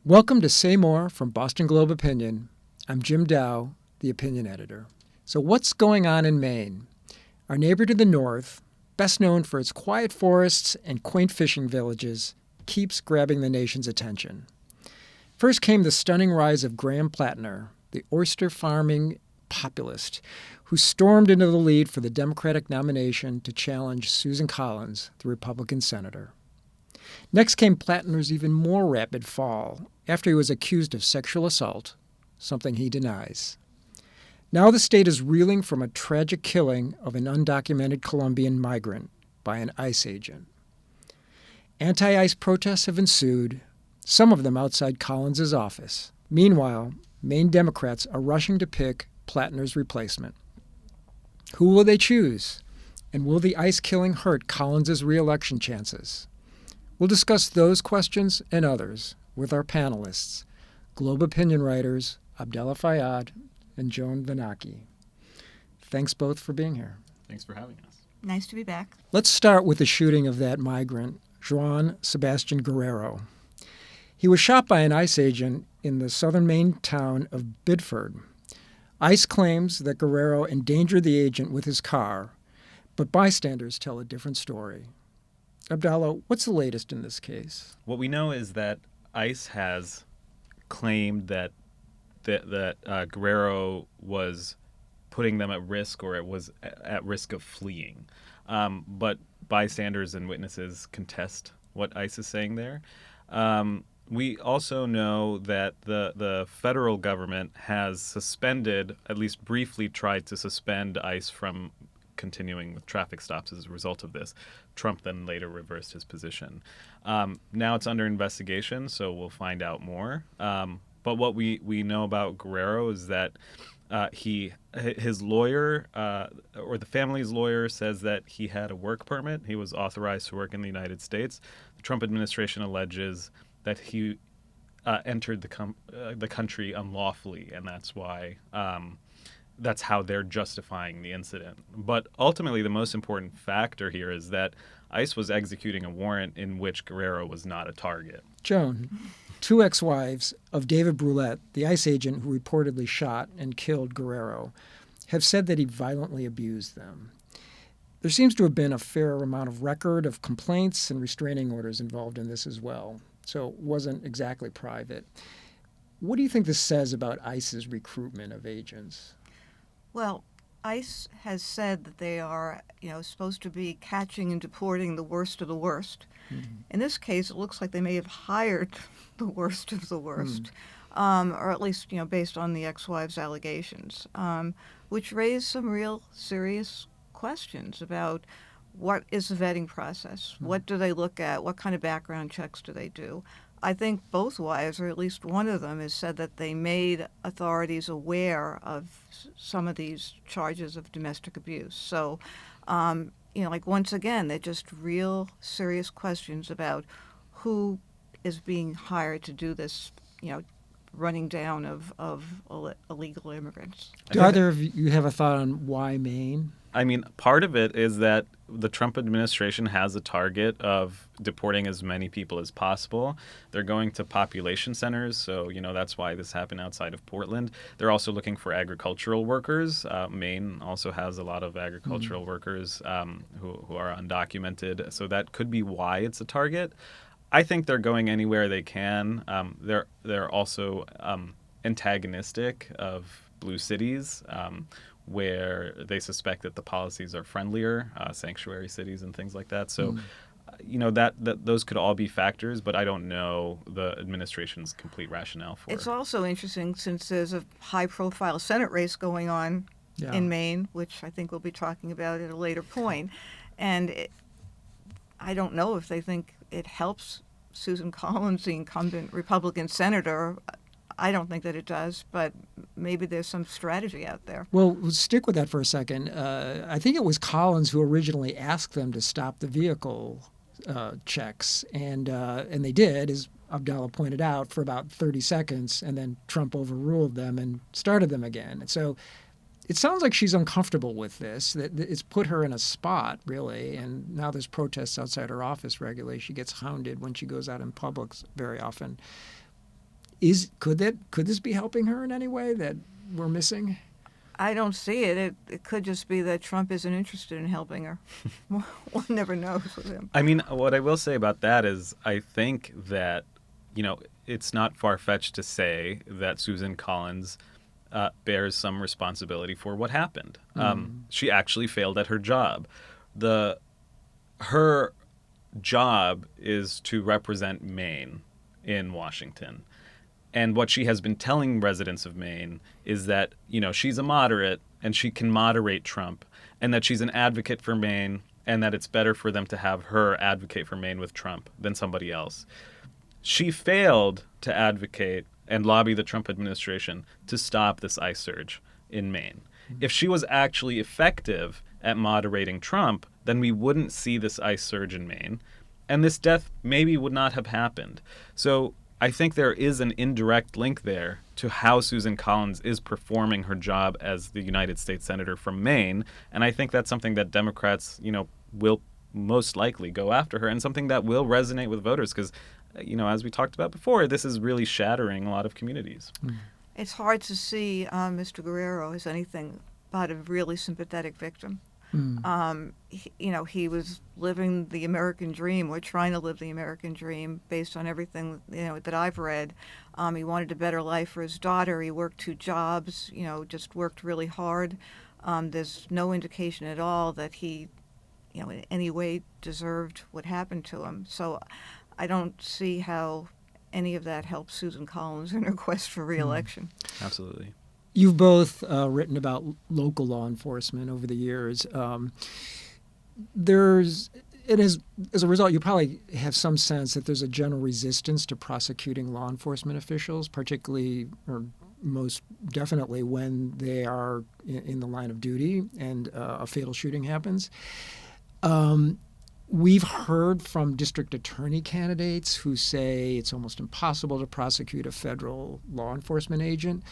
Welcome to Say More from Boston Globe Opinion. I'm Jim Dao, the opinion editor. So what's going on in Maine? Our neighbor to the north, best known for its quiet forests and quaint fishing villages, keeps grabbing the nation's attention. First came the stunning rise of Graham Plattner, the oyster farming populist, who stormed into the lead for the Democratic nomination to challenge Susan Collins, the Republican senator. Next came Plattner's even more rapid fall after he was accused of sexual assault, something he denies. Now the state is reeling from a tragic killing of an undocumented Colombian migrant by an ICE agent. Anti-ICE protests have ensued, some of them outside Collins' office. Meanwhile, Maine Democrats are rushing to pick Plattner's replacement. Who will they choose? And will the ICE killing hurt Collins' re-election chances? We'll discuss those questions and others with our panelists, Globe opinion writers Abdallah Fayyad and Joan Vennochi. Thanks both for being here. Thanks for having us. Nice to be back. Let's start with the shooting of that migrant, Joan Sebastian Guerrero. He was shot by an ICE agent in the southern Maine town of Biddeford. ICE claims that Guerrero endangered the agent with his car, but bystanders tell a different story. Abdallah, what's the latest in this case? What we know is that ICE has claimed that Guerrero was putting them at risk, or it was at risk of fleeing. But bystanders and witnesses contest what ICE is saying there. We also know that the federal government has suspended, at least briefly tried to suspend ICE from continuing with traffic stops as a result of this. Trump then later reversed his position. Now it's under investigation, so we'll find out more. But what we know about Guerrero is that his lawyer, or the family's lawyer, says that he had a work permit. He was authorized to work in the United States. The Trump administration alleges that he entered the country unlawfully, and that's why that's how they're justifying the incident. But ultimately, the most important factor here is that ICE was executing a warrant in which Guerrero was not a target. Joan, two ex-wives of David Brulette, the ICE agent who reportedly shot and killed Guerrero, have said that he violently abused them. There seems to have been a fair amount of record of complaints and restraining orders involved in this as well, so it wasn't exactly private. What do you think this says about ICE's recruitment of agents? Well, ICE has said that they are, supposed to be catching and deporting the worst of the worst. Mm-hmm. In this case, it looks like they may have hired the worst of the worst, or at least, based on the ex-wife's allegations, which raise some real serious questions about what is the vetting process? Mm-hmm. What do they look at? What kind of background checks do they do? I think both wives, or at least one of them, has said that they made authorities aware of some of these charges of domestic abuse. So, once again, they're just real serious questions about who is being hired to do this, running down of illegal immigrants. Do either of you have a thought on why Maine? I mean, part of it is that the Trump administration has a target of deporting as many people as possible. They're going to population centers, so, that's why this happened outside of Portland. They're also looking for agricultural workers. Maine also has a lot of agricultural workers who are undocumented, so that could be why it's a target. I think they're going anywhere they can. They're also antagonistic of blue cities, where they suspect that the policies are friendlier, sanctuary cities and things like that. So, that those could all be factors, but I don't know the administration's complete rationale for it. It's also interesting since there's a high-profile Senate race going on in Maine, which I think we'll be talking about at a later point. And I don't know if they think it helps Susan Collins, the incumbent Republican senator. I don't think that it does, but maybe there's some strategy out there. Well, we'll stick with that for a second. I think it was Collins who originally asked them to stop the vehicle checks, and they did, as Abdallah pointed out, for about 30 seconds, and then Trump overruled them and started them again. So it sounds like she's uncomfortable with this, that it's put her in a spot, really, and now there's protests outside her office regularly. She gets hounded when she goes out in public very often. Could this be helping her in any way that we're missing? I don't see it. It could just be that Trump isn't interested in helping her. One never knows with him. I mean, what I will say about that is I think that, it's not far-fetched to say that Susan Collins bears some responsibility for what happened. She actually failed at her job. Her job is to represent Maine in Washington. And what she has been telling residents of Maine is that, she's a moderate and she can moderate Trump, and that she's an advocate for Maine, and that it's better for them to have her advocate for Maine with Trump than somebody else. She failed to advocate and lobby the Trump administration to stop this ICE surge in Maine. If she was actually effective at moderating Trump, then we wouldn't see this ICE surge in Maine, and this death maybe would not have happened. So I think there is an indirect link there to how Susan Collins is performing her job as the United States Senator from Maine. And I think that's something that Democrats, will most likely go after her, and something that will resonate with voters because, as we talked about before, this is really shattering a lot of communities. It's hard to see Mr. Guerrero as anything but a really sympathetic victim. He was living the American dream, or trying to live the American dream, based on everything that I've read. He wanted a better life for his daughter. He worked 2 jobs. Just worked really hard. There's no indication at all that he, in any way deserved what happened to him. So, I don't see how any of that helps Susan Collins in her quest for re-election. Absolutely. You've both written about local law enforcement over the years. As a result, you probably have some sense that there's a general resistance to prosecuting law enforcement officials, particularly or most definitely when they are in the line of duty and a fatal shooting happens. We've heard from district attorney candidates who say it's almost impossible to prosecute a federal law enforcement agent.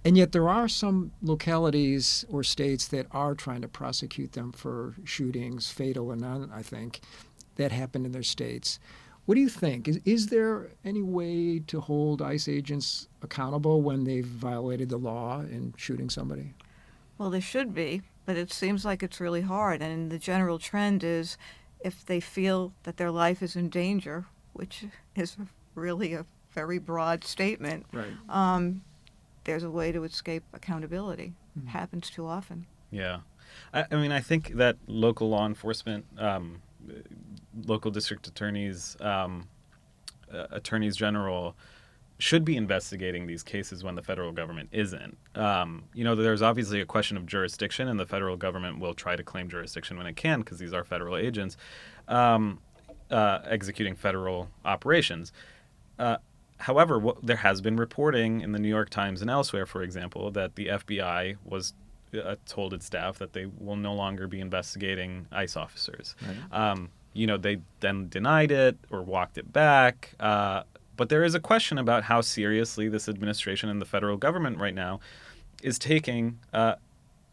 And yet there are some localities or states that are trying to prosecute them for shootings, fatal or none, I think, that happen in their states. What do you think? Is there any way to hold ICE agents accountable when they've violated the law in shooting somebody? Well, there should be, but it seems like it's really hard. And the general trend is if they feel that their life is in danger, which is really a very broad statement, right. There's a way to escape accountability. It happens too often. Yeah. I mean, I think that local law enforcement, local district attorneys, attorneys general should be investigating these cases when the federal government isn't. There's obviously a question of jurisdiction, and the federal government will try to claim jurisdiction when it can because these are federal agents executing federal operations. However, there has been reporting in the New York Times and elsewhere, for example, that the FBI was told its staff that they will no longer be investigating ICE officers. Right. They then denied it or walked it back. But there is a question about how seriously this administration and the federal government right now is taking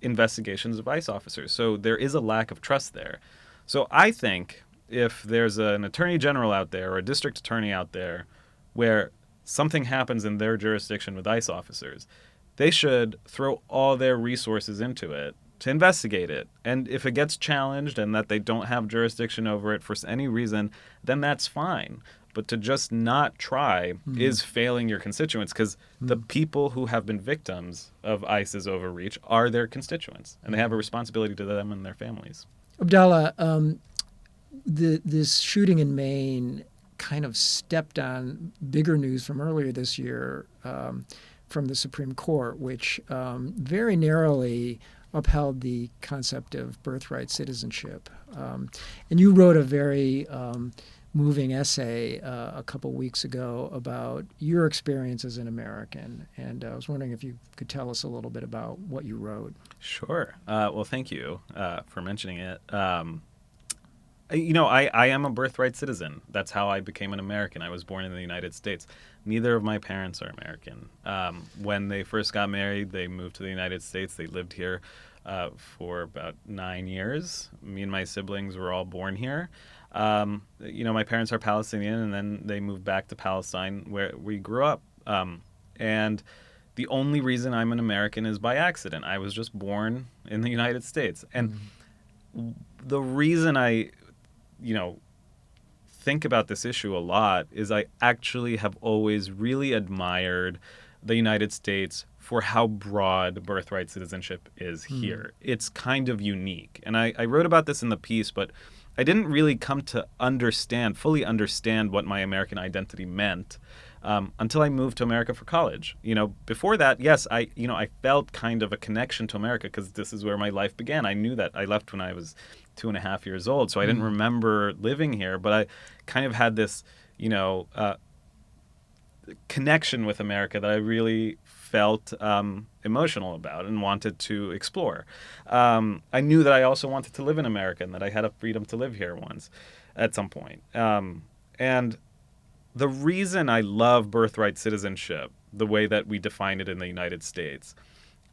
investigations of ICE officers. So there is a lack of trust there. So I think if there's an attorney general out there or a district attorney out there where something happens in their jurisdiction with ICE officers, they should throw all their resources into it to investigate it. And if it gets challenged and that they don't have jurisdiction over it for any reason, then that's fine. But to just not try is failing your constituents, because the people who have been victims of ICE's overreach are their constituents, and they have a responsibility to them and their families. Abdallah, this shooting in Maine kind of stepped on bigger news from earlier this year from the Supreme Court, which very narrowly upheld the concept of birthright citizenship. And you wrote a very moving essay a couple weeks ago about your experience as an American. And I was wondering if you could tell us a little bit about what you wrote. Sure. Well, thank you for mentioning it. I am a birthright citizen. That's how I became an American. I was born in the United States. Neither of my parents are American. When they first got married, they moved to the United States. They lived here for about 9 years. Me and my siblings were all born here. My parents are Palestinian, and then they moved back to Palestine, where we grew up. And the only reason I'm an American is by accident. I was just born in the United States. And the reason I, think about this issue a lot is I actually have always really admired the United States for how broad birthright citizenship is here. It's kind of unique. And I wrote about this in the piece, but I didn't really come to fully understand what my American identity meant until I moved to America for college. Before that, yes, I felt kind of a connection to America because this is where my life began. I knew that I left when I was 2.5 years old, so I didn't remember living here, but I kind of had this, connection with America that I really felt emotional about and wanted to explore. I knew that I also wanted to live in America and that I had a freedom to live here once at some point. And the reason I love birthright citizenship, the way that we define it in the United States,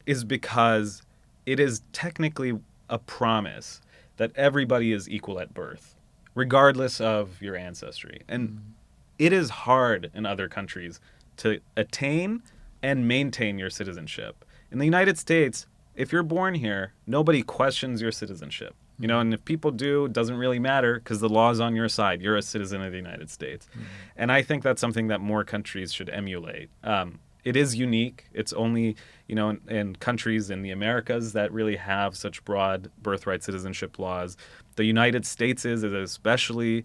is because it is technically a promise that everybody is equal at birth, regardless of your ancestry. And it is hard in other countries to attain and maintain your citizenship. In the United States, if you're born here, nobody questions your citizenship. And if people do, it doesn't really matter because the law's on your side. You're a citizen of the United States. And I think that's something that more countries should emulate. It is unique. It's only, in countries in the Americas that really have such broad birthright citizenship laws. The United States is especially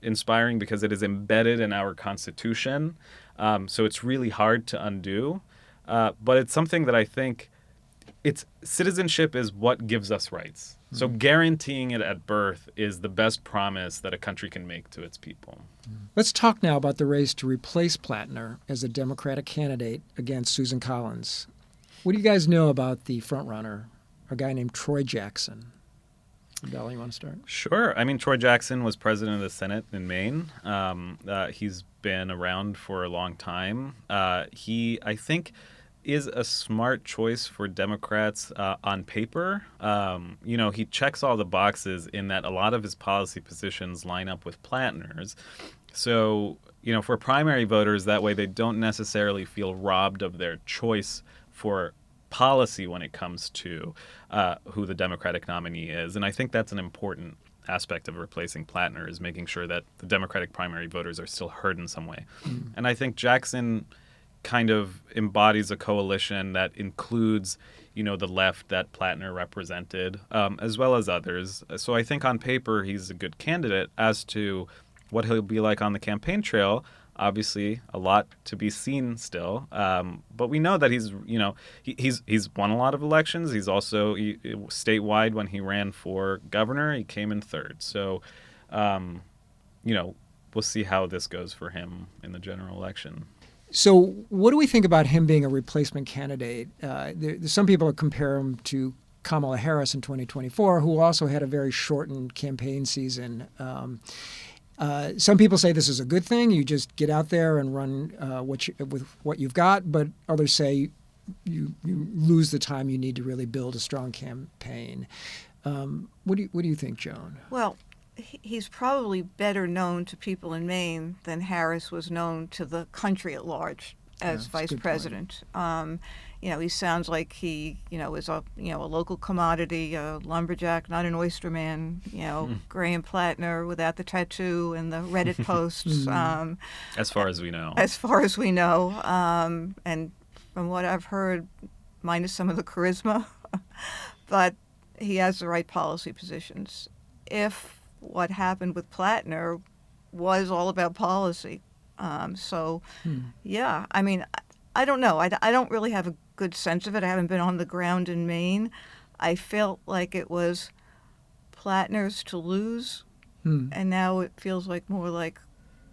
inspiring because it is embedded in our Constitution. So it's really hard to undo. But it's something that I think citizenship is what gives us rights. So guaranteeing it at birth is the best promise that a country can make to its people. Let's talk now about the race to replace Plattner as a Democratic candidate against Susan Collins. What do you guys know about the frontrunner, a guy named Troy Jackson? Abdallah, you want to start? Sure. Troy Jackson was president of the Senate in Maine. He's been around for a long time. He, I think, is a smart choice for Democrats on paper. He checks all the boxes in that a lot of his policy positions line up with Plattner's. So, for primary voters, that way they don't necessarily feel robbed of their choice for policy when it comes to who the Democratic nominee is. And I think that's an important aspect of replacing Plattner, is making sure that the Democratic primary voters are still heard in some way. And I think Jackson kind of embodies a coalition that includes, the left that Plattner represented, as well as others. So I think on paper he's a good candidate. As to what he'll be like on the campaign trail, obviously a lot to be seen still. But we know that he's won a lot of elections. He's also statewide when he ran for governor, he came in third. So, we'll see how this goes for him in the general election. So what do we think about him being a replacement candidate? Some people compare him to Kamala Harris in 2024, who also had a very shortened campaign season. Some people say this is a good thing. You just get out there and run with what you've got. But others say you lose the time you need to really build a strong campaign. What do you think, Joan? Well, he's probably better known to people in Maine than Harris was known to the country at large as vice president. He sounds like he, is a local commodity, a lumberjack, not an oyster man. Graham Plattner without the tattoo and the Reddit posts. As far as we know. As far as we know, and from what I've heard, minus some of the charisma, but he has the right policy positions. If what happened with Plattner was all about policy. Yeah, I don't know. I don't really have a good sense of it. I haven't been on the ground in Maine. I felt like it was Plattner's to lose, and now it feels like more like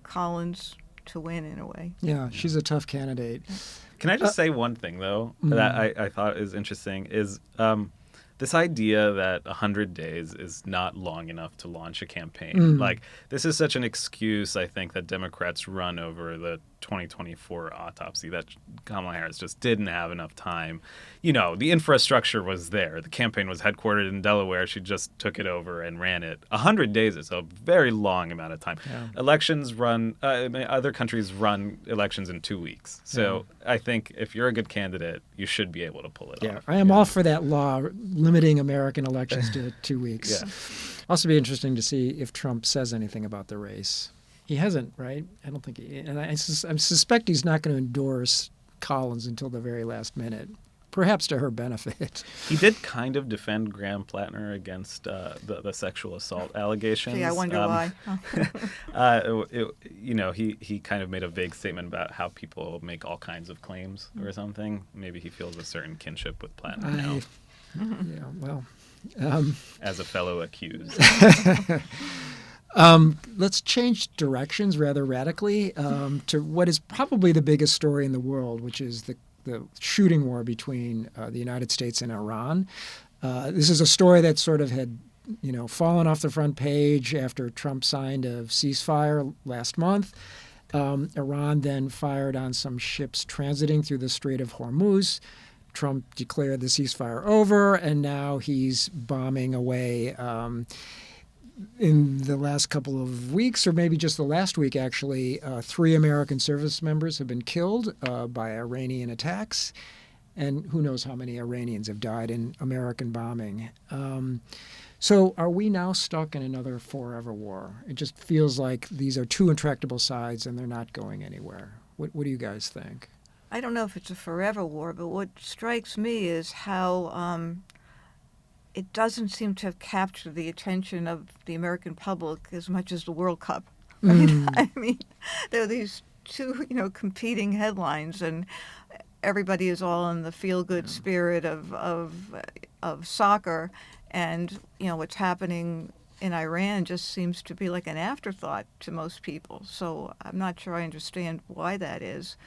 Collins to win in a way. Yeah, she's a tough candidate. Can I just say one thing, though, that I thought is interesting, is this idea that 100 days is not long enough to launch a campaign. Like, this is such an excuse, I think, that Democrats run over the 2024 autopsy that Kamala Harris just didn't have enough time. You know, the infrastructure was there. The campaign was headquartered in Delaware. She just took it over and ran it. 100 days is a very long amount of time. Yeah. Elections run, other countries run elections in 2 weeks. So I think if you're a good candidate, you should be able to pull it off. I am all for that law limiting American elections to 2 weeks. Yeah. Also be interesting to see if Trump says anything about the race. He hasn't, right? I don't think he, and I suspect he's not going to endorse Collins until the very last minute, perhaps to her benefit. He did kind of defend Graham Plattner against the sexual assault allegations. Gee, I wonder why. He kind of made a vague statement about how people make all kinds of claims or something. Maybe he feels a certain kinship with Plattner now. Yeah, well. As a fellow accused. Let's change directions rather radically to what is probably the biggest story in the world, which is the shooting war between the United States and Iran. This is a story that sort of had, fallen off the front page after Trump signed a ceasefire last month. Iran then fired on some ships transiting through the Strait of Hormuz. Trump declared the ceasefire over, and now he's bombing away. In the last couple of weeks, or maybe just the last week, actually, 3 American service members have been killed by Iranian attacks, and who knows how many Iranians have died in American bombing. So are we now stuck in another forever war? It just feels like these are two intractable sides, and they're not going anywhere. What do you guys think? I don't know if it's a forever war, but what strikes me is how it doesn't seem to have captured the attention of the American public as much as the World Cup. Right? I mean, there are these two, competing headlines, and everybody is all in the feel-good spirit of soccer, and what's happening in Iran just seems to be like an afterthought to most people. So I'm not sure I understand why that is.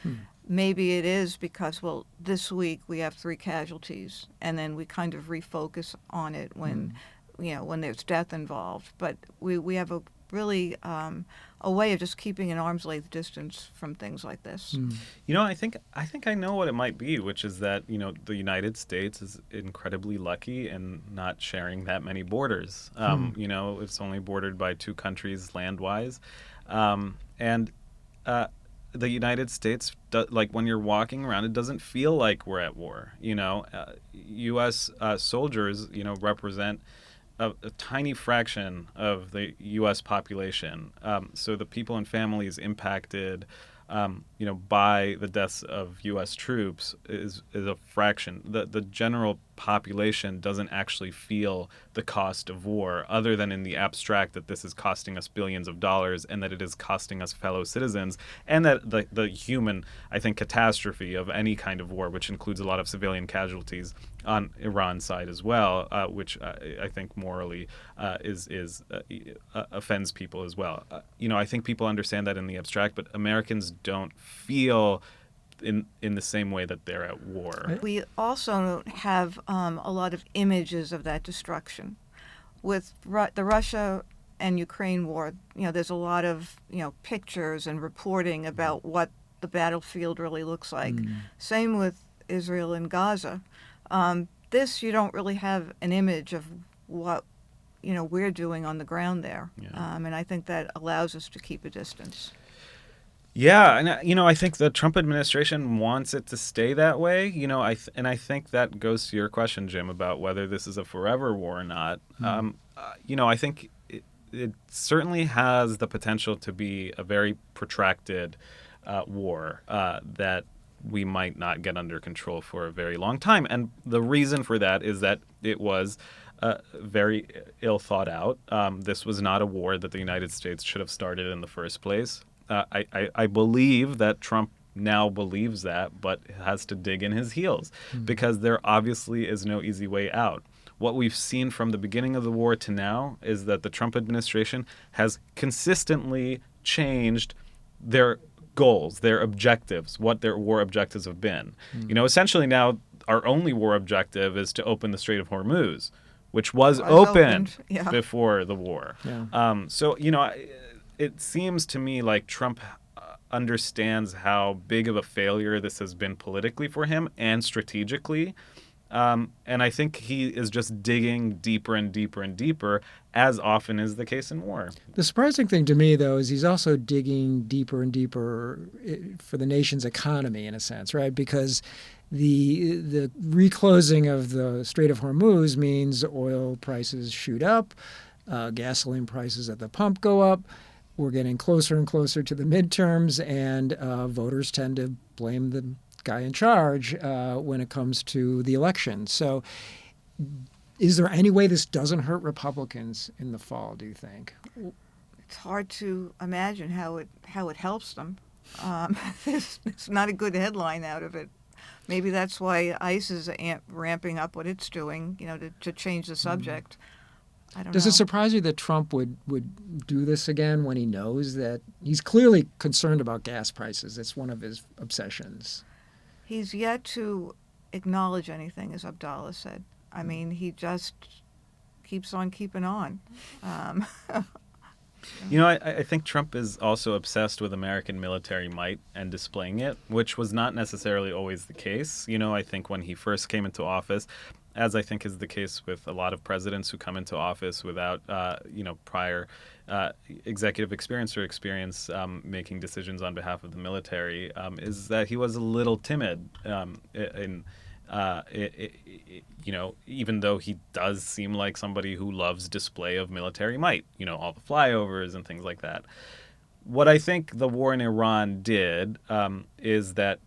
Maybe it is because, this week we have 3 casualties, and then we kind of refocus on it when, when there's death involved. But we have a really a way of just keeping an arm's length distance from things like this. I think I know what it might be, which is that the United States is incredibly lucky in not sharing that many borders. It's only bordered by 2 countries land-wise, and the United States, when you're walking around, it doesn't feel like we're at war. U.S. soldiers, represent a tiny fraction of the U.S. population. So the people and families impacted, by the deaths of U.S. troops is a fraction. The general population doesn't actually feel the cost of war, other than in the abstract that this is costing us billions of dollars and that it is costing us fellow citizens, and that the human, I think, catastrophe of any kind of war, which includes a lot of civilian casualties on Iran's side as well, which I think morally offends people as well. I think people understand that in the abstract, but Americans don't feel in the same way that they're at war. We also have a lot of images of that destruction. With the Russia and Ukraine war, there's a lot of, pictures and reporting about what the battlefield really looks like. Same with Israel and Gaza. This, you don't really have an image of what, we're doing on the ground there. Yeah. And I think that allows us to keep a distance. Yeah, and I think the Trump administration wants it to stay that way. I think that goes to your question, Jim, about whether this is a forever war or not. I think it certainly has the potential to be a very protracted war that we might not get under control for a very long time. And the reason for that is that it was very ill thought out. This was not a war that the United States should have started in the first place. I believe that Trump now believes that, but has to dig in his heels because there obviously is no easy way out. What we've seen from the beginning of the war to now is that the Trump administration has consistently changed their goals, their objectives, what their war objectives have been. Essentially now our only war objective is to open the Strait of Hormuz, which was opened before the war. Yeah. It seems to me like Trump understands how big of a failure this has been politically for him and strategically. And I think he is just digging deeper and deeper and deeper, as often is the case in war. The surprising thing to me, though, is he's also digging deeper and deeper for the nation's economy, in a sense, right? Because the reclosing of the Strait of Hormuz means oil prices shoot up, gasoline prices at the pump go up. We're getting closer and closer to the midterms, and voters tend to blame the guy in charge when it comes to the election. So is there any way this doesn't hurt Republicans in the fall, do you think? It's hard to imagine how it helps them. There's not a good headline out of it. Maybe that's why ICE is ramping up what it's doing, to change the subject. I don't know. Does it surprise you that Trump would do this again when he knows that he's clearly concerned about gas prices? It's one of his obsessions. He's yet to acknowledge anything, as Abdallah said. I mean, he just keeps on keeping on. I think Trump is also obsessed with American military might and displaying it, which was not necessarily always the case. I think when he first came into office, as I think is the case with a lot of presidents who come into office without, prior executive experience or experience making decisions on behalf of the military, is that he was a little timid even though he does seem like somebody who loves display of military might, all the flyovers and things like that. What I think the war in Iran did is that,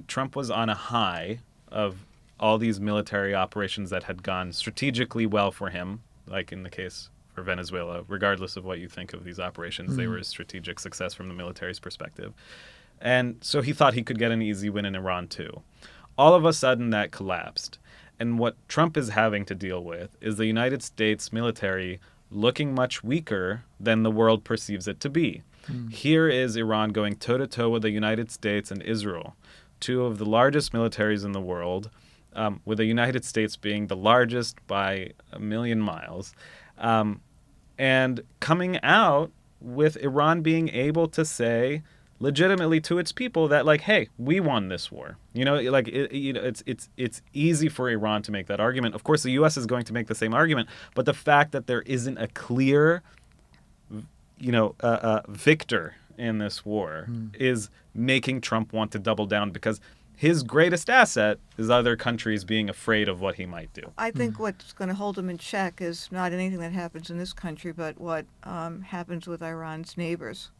Trump was on a high of all these military operations that had gone strategically well for him, like in the case for Venezuela. Regardless of what you think of these operations, they were a strategic success from the military's perspective. And so he thought he could get an easy win in Iran too. All of a sudden that collapsed. And what Trump is having to deal with is the United States military looking much weaker than the world perceives it to be. Here is Iran going toe-to-toe with the United States and Israel, two of the largest militaries in the world, with the United States being the largest by a million miles, and coming out with Iran being able to say legitimately to its people that, like, hey, we won this war. It's easy for Iran to make that argument. Of course, the U.S. is going to make the same argument, but the fact that there isn't a clear, victor in this war is making Trump want to double down, because his greatest asset is other countries being afraid of what he might do. I think what's going to hold him in check is not anything that happens in this country, but what happens with Iran's neighbors,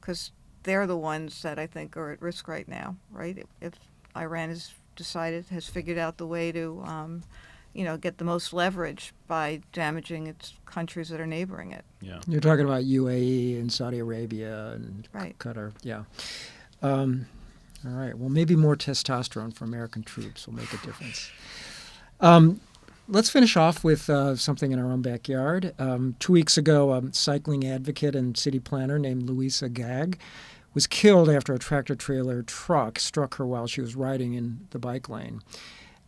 because they're the ones that I think are at risk right now, right? If Iran has figured out the way to, get the most leverage by damaging its countries that are neighboring it. Yeah. You're talking about UAE and Saudi Arabia and Qatar. Yeah. All right. Well, maybe more testosterone for American troops will make a difference. Let's finish off with something in our own backyard. 2 weeks ago, a cycling advocate and city planner named Louisa Gag was killed after a tractor-trailer truck struck her while she was riding in the bike lane.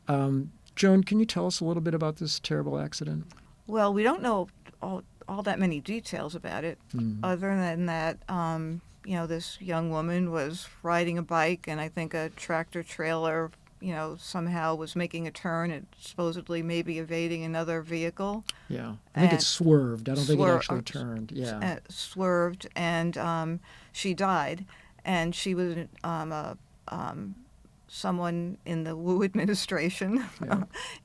Joan, can you tell us a little bit about this terrible accident? Well, we don't know all that many details about it, other than that, this young woman was riding a bike, and I think a tractor-trailer somehow was making a turn and supposedly maybe evading another vehicle. Yeah, I think it swerved. I don't think it actually turned. Yeah, swerved, and she died. And she was someone in the Wu administration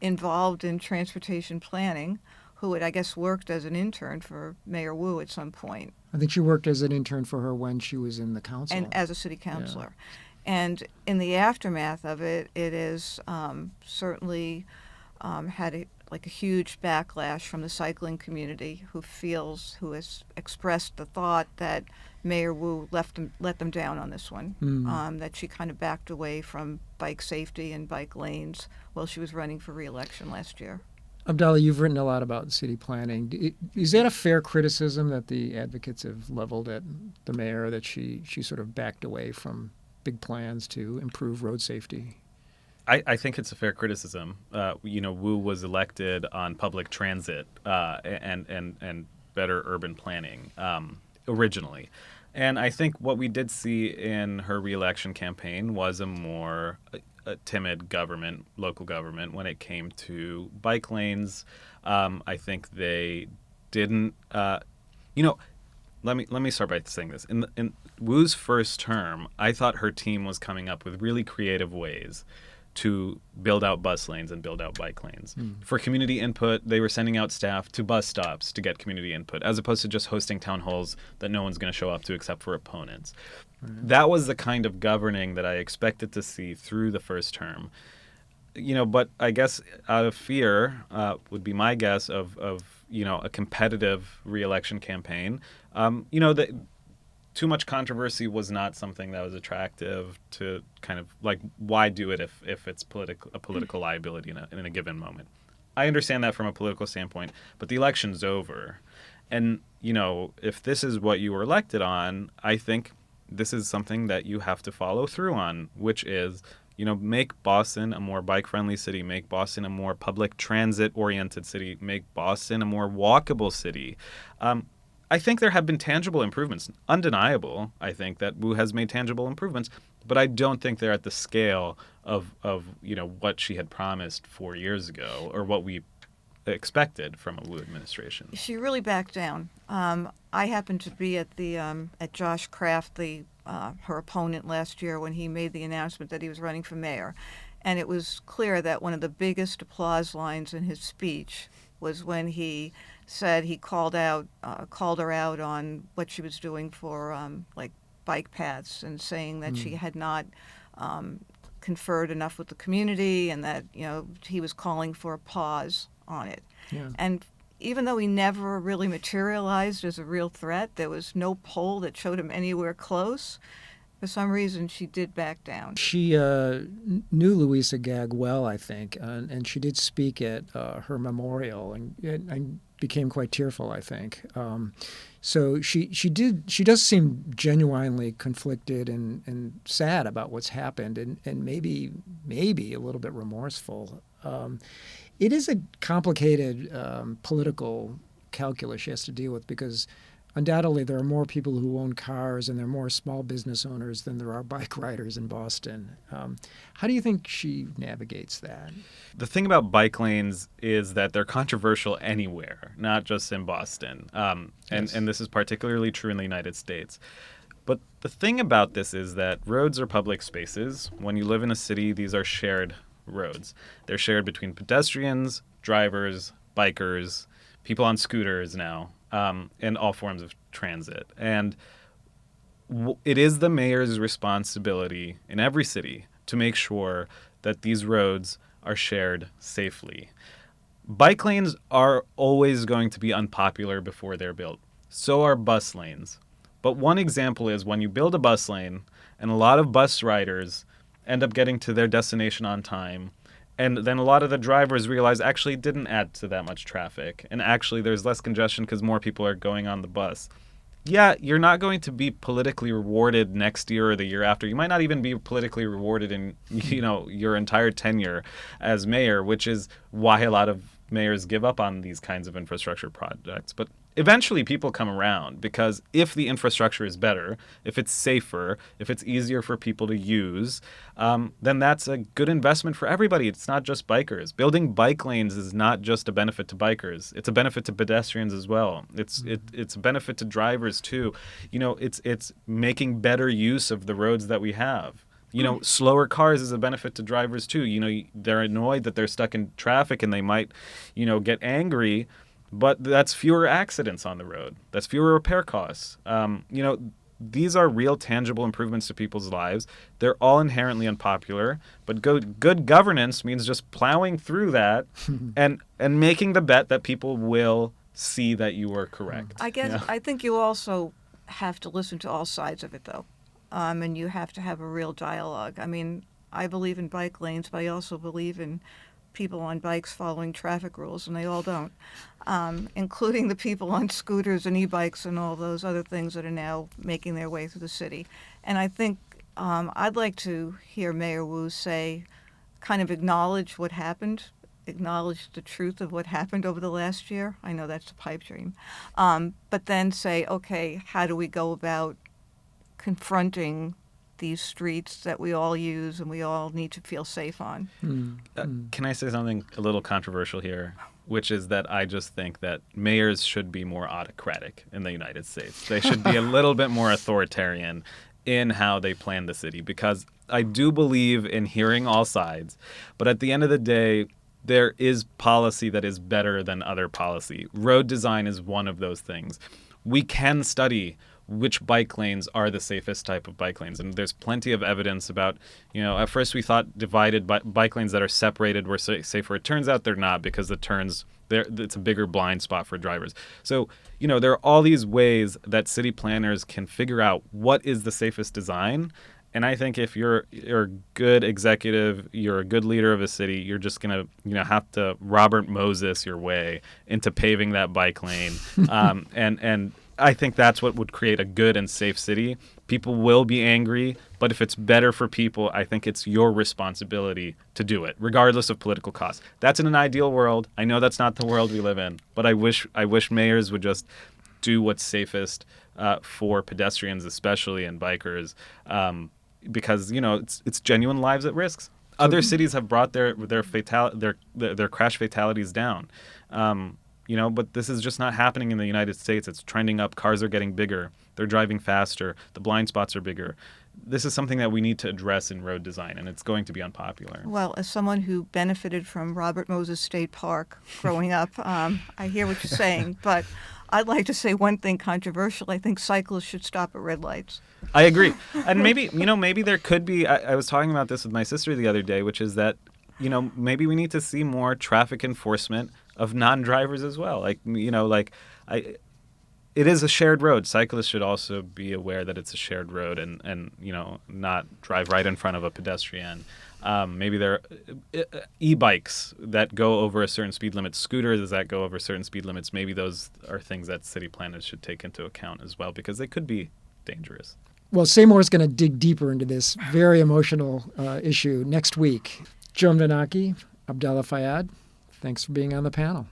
involved in transportation planning, who had, I guess, worked as an intern for Mayor Wu at some point. I think she worked as an intern for her when she was in the council. And as a city councilor. Yeah. And in the aftermath of it, it is certainly had a huge backlash from the cycling community, who has expressed the thought that Mayor Wu let them down on this one, that she kind of backed away from bike safety and bike lanes while she was running for re-election last year. Abdallah, you've written a lot about city planning. Is that a fair criticism that the advocates have leveled at the mayor, that she sort of backed away from big plans to improve road safety? I think it's a fair criticism. Wu was elected on public transit and better urban planning originally. And I think what we did see in her reelection campaign was a timid government, local government, when it came to bike lanes. I think they didn't. You know, let me start by saying this. In Wu's first term, I thought her team was coming up with really creative ways to build out bus lanes and build out bike lanes. For community input, they were sending out staff to bus stops to get community input, as opposed to just hosting town halls that no one's going to show up to except for opponents. That was the kind of governing that I expected to see through the first term. But I guess out of fear, would be my guess of a competitive reelection campaign. That too much controversy was not something that was attractive to kind of like, why do it if it's a political liability in a given moment. I understand that from a political standpoint, but the election's over. And, if this is what you were elected on, I think this is something that you have to follow through on, which is, make Boston a more bike-friendly city, make Boston a more public transit-oriented city, make Boston a more walkable city. I think there have been tangible improvements, undeniable. I think that Wu has made tangible improvements, but I don't think they're at the scale of what she had promised 4 years ago or what we expected from a Wu administration. She really backed down. I happened to be at Josh Kraft, her opponent last year, when he made the announcement that he was running for mayor, and it was clear that one of the biggest applause lines in his speech was when he said he called her out on what she was doing for like bike paths, and saying that she had not conferred enough with the community, and that he was calling for a pause on it. Yeah. And even though he never really materialized as a real threat, there was no poll that showed him anywhere close. For some reason, she did back down. She knew Louisa Gagg well, I think, and she did speak at her memorial, and became quite tearful, I think. So she does seem genuinely conflicted and sad about what's happened, and maybe a little bit remorseful. It is a complicated political calculus she has to deal with, because undoubtedly there are more people who own cars and there are more small business owners than there are bike riders in Boston. How do you think she navigates that? The thing about bike lanes is that they're controversial anywhere, not just in Boston. Yes. And this is particularly true in the United States. But the thing about this is that roads are public spaces. When you live in a city, these are shared roads. They're shared between pedestrians, drivers, bikers, people on scooters now, and all forms of transit. And it is the mayor's responsibility in every city to make sure that these roads are shared safely. Bike lanes are always going to be unpopular before they're built. So are bus lanes. But one example is when you build a bus lane and a lot of bus riders end up getting to their destination on time, and then a lot of the drivers realize actually it didn't add to that much traffic, and actually there's less congestion because more people are going on the bus. Yeah, you're not going to be politically rewarded next year or the year after. You might not even be politically rewarded in your entire tenure as mayor, which is why a lot of mayors give up on these kinds of infrastructure projects. But eventually people come around, because if the infrastructure is better, if it's safer, if it's easier for people to use, then that's a good investment for everybody. It's not just bikers. Building bike lanes is not just a benefit to bikers. It's a benefit to pedestrians as well. It's a benefit to drivers too. It's making better use of the roads that we have. Slower cars is a benefit to drivers too. They're annoyed that they're stuck in traffic and they might, get angry, but that's fewer accidents on the road. That's fewer repair costs. These are real tangible improvements to people's lives. They're all inherently unpopular, but good governance means just plowing through that and making the bet that people will see that you are correct. I think you also have to listen to all sides of it, though. And you have to have a real dialogue. I mean, I believe in bike lanes, but I also believe in people on bikes following traffic rules, and they all don't, including the people on scooters and e-bikes and all those other things that are now making their way through the city. And I think I'd like to hear Mayor Wu kind of acknowledge what happened, acknowledge the truth of what happened over the last year. I know that's a pipe dream. But then say, okay, how do we go about confronting these streets that we all use and we all need to feel safe on. Can I say something a little controversial here? Which is that I just think that mayors should be more autocratic in the United States. They should be a little bit more authoritarian in how they plan the city, because I do believe in hearing all sides. But at the end of the day, there is policy that is better than other policy. Road design is one of those things. We can study which bike lanes are the safest type of bike lanes. And there's plenty of evidence about, at first we thought divided bike lanes that are separated were safer. It turns out they're not, because the turns, it's a bigger blind spot for drivers. So, there are all these ways that city planners can figure out what is the safest design. And I think if you're a good executive, you're a good leader of a city, you're just going to, have to Robert Moses your way into paving that bike lane. And I think that's what would create a good and safe city. People will be angry, but if it's better for people, I think it's your responsibility to do it, regardless of political cost. That's in an ideal world. I know that's not the world we live in, but I wish mayors would just do what's safest for pedestrians, especially, and bikers, because it's genuine lives at risk. Other cities have brought their crash fatalities down. But this is just not happening in the United States. It's trending up. Cars are getting bigger. They're driving faster. The blind spots are bigger. This is something that we need to address in road design, and it's going to be unpopular. Well, as someone who benefited from Robert Moses State Park growing up, I hear what you're saying, but I'd like to say one thing controversial. I think cyclists should stop at red lights. I agree. And maybe there could be, I was talking about this with my sister the other day, which is that, maybe we need to see more traffic enforcement of non-drivers as well. It is a shared road. Cyclists should also be aware that it's a shared road and not drive right in front of a pedestrian. Maybe there are e-bikes that go over a certain speed limit, scooters that go over certain speed limits. Maybe those are things that city planners should take into account as well, because they could be dangerous. Well, Seymour's going to dig deeper into this very emotional issue next week. Joan, Vennochi, Abdallah, Fayyad, thanks for being on the panel.